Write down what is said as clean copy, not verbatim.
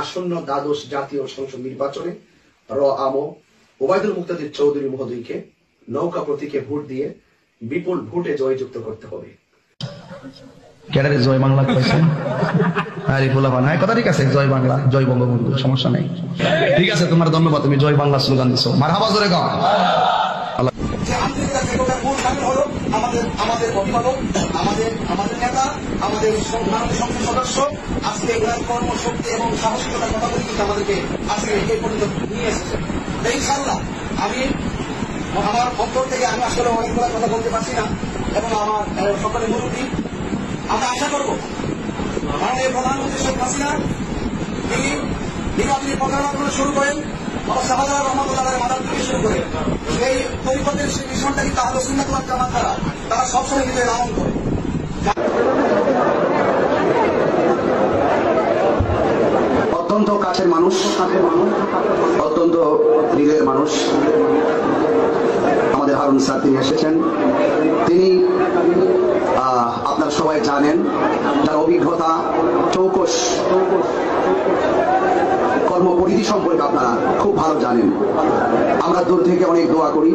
আসন্ন দ্বাদশ জাতীয় সংসদ নির্বাচনে আমো ওবায়দুল মুক্তাদির চৌধুরী মহোদয়কে নৌকা প্রতীকে ভোট দিয়ে বিপুল ভোটে জয়যুক্ত করতে হবে। ক্যাডারে জয় বাংলা কইছেন আরে বলাবা না কথা ঠিক আছে, জয় বাংলা, জয় বঙ্গবন্ধু, সমস্যা নাই। ঠিক আছে, তোমার ধন্যবাদ, তুমি জয় বাংলা স্লোগান দিছো। মারহাবা জোরে গাও। আমাদের অভিভাবক, আমাদের নেতা, আমাদের সংসদ সদস্য আজকে কর্মশক্তি এবং সাহসিকতার কথা বলে কিন্তু আমাদেরকে আজকে এই পর্যন্ত নিয়ে এসেছে। ইনশাআল্লাহ আমি আমার অন্তর থেকে আমি আসলে অনেকগুলো কথা বলতে পারছি না, এবং আমার সকলের মুরব্বী আমরা আশা করব মাননীয় প্রধানমন্ত্রী শেখ হাসিনা তিনি নির্বাচনী প্রচারণা শুরু করেন, শাহজালাল রহমতুল্লাহ মাদার থেকে শুরু করে এই তরিকতের সেই মিশনটা কিন্তু আহলে সুন্নাত ওয়াল জামাত তারা সবসময় নিজের লালন করে। অত্যন্ত কাছের মানুষ, অত্যন্ত হৃদয়ের মানুষ আমাদের হারুন স্যার, তিনি এসেছেন। তিনি আপনারা সবাই জানেন, তার অভিজ্ঞতা, চৌকস কর্মপরিধি সম্পর্কে আপনারা খুব ভালো জানেন। আমরা দূর থেকে অনেক দোয়া করি।